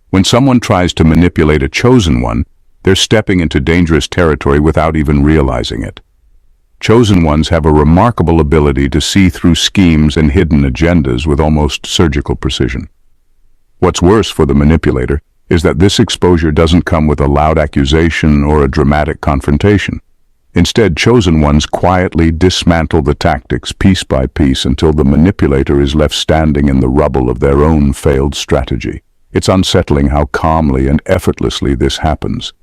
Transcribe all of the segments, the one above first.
When someone tries to manipulate a chosen one, they're stepping into dangerous territory without even realizing it. Chosen ones have a remarkable ability to see through schemes and hidden agendas with almost surgical precision. What's worse for the manipulator is that this exposure doesn't come with a loud accusation or a dramatic confrontation. Instead, chosen ones quietly dismantle the tactics piece by piece until the manipulator is left standing in the rubble of their own failed strategy. It's unsettling how calmly and effortlessly this happens.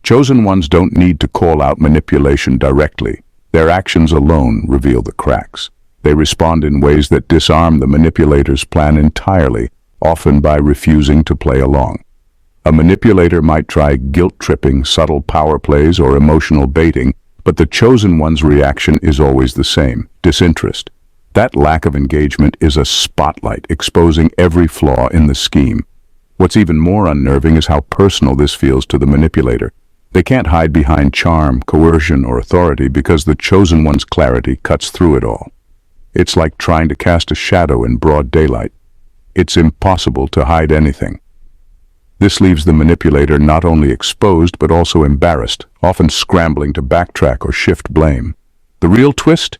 Chosen ones don't need to call out manipulation directly. Their actions alone reveal the cracks. They respond in ways that disarm the manipulator's plan entirely, often by refusing to play along. A manipulator might try guilt-tripping, subtle power plays, or emotional baiting, but the chosen one's reaction is always the same: disinterest. That lack of engagement is a spotlight exposing every flaw in the scheme. What's even more unnerving is how personal this feels to the manipulator. They can't hide behind charm, coercion, or authority because the chosen one's clarity cuts through it all. It's like trying to cast a shadow in broad daylight. It's impossible to hide anything. This leaves the manipulator not only exposed but also embarrassed, often scrambling to backtrack or shift blame. The real twist?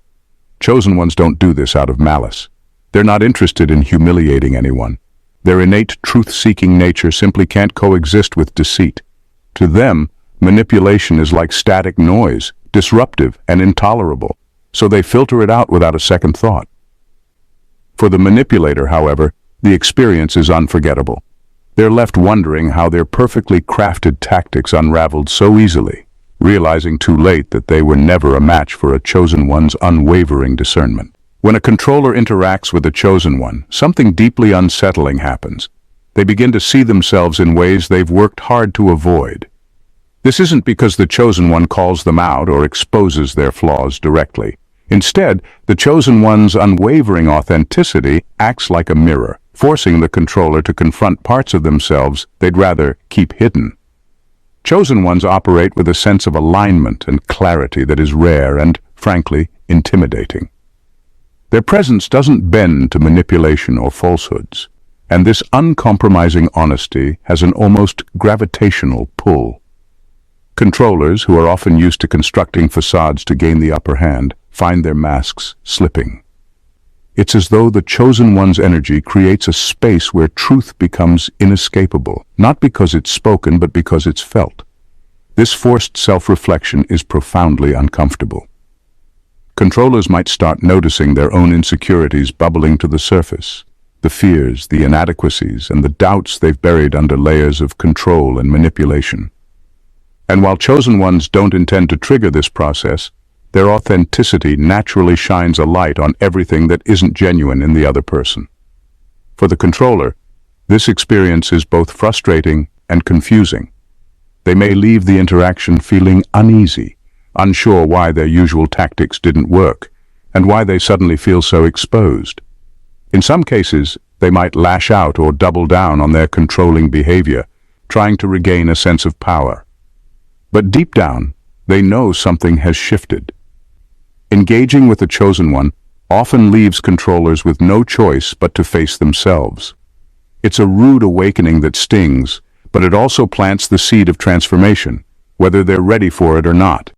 Chosen ones don't do this out of malice. They're not interested in humiliating anyone. Their innate truth-seeking nature simply can't coexist with deceit. To them, manipulation is like static noise, disruptive and intolerable, so they filter it out without a second thought. For the manipulator, however, the experience is unforgettable. They're left wondering how their perfectly crafted tactics unraveled so easily, realizing too late that they were never a match for a chosen one's unwavering discernment. When a controller interacts with a chosen one, something deeply unsettling happens. They begin to see themselves in ways they've worked hard to avoid. This isn't because the chosen one calls them out or exposes their flaws directly. Instead, the chosen one's unwavering authenticity acts like a mirror, forcing the controller to confront parts of themselves they'd rather keep hidden. Chosen ones operate with a sense of alignment and clarity that is rare and, frankly, intimidating. Their presence doesn't bend to manipulation or falsehoods, and this uncompromising honesty has an almost gravitational pull. Controllers, who are often used to constructing facades to gain the upper hand, find their masks slipping. It's as though the chosen one's energy creates a space where truth becomes inescapable, not because it's spoken, but because it's felt. This forced self-reflection is profoundly uncomfortable. Controllers might start noticing their own insecurities bubbling to the surface, the fears, the inadequacies, and the doubts they've buried under layers of control and manipulation. And while chosen ones don't intend to trigger this process, their authenticity naturally shines a light on everything that isn't genuine in the other person. For the controller, this experience is both frustrating and confusing. They may leave the interaction feeling uneasy, unsure why their usual tactics didn't work, and why they suddenly feel so exposed. In some cases, they might lash out or double down on their controlling behavior, trying to regain a sense of power. But deep down, they know something has shifted. Engaging with the chosen one often leaves controllers with no choice but to face themselves. It's a rude awakening that stings, but it also plants the seed of transformation, whether they're ready for it or not.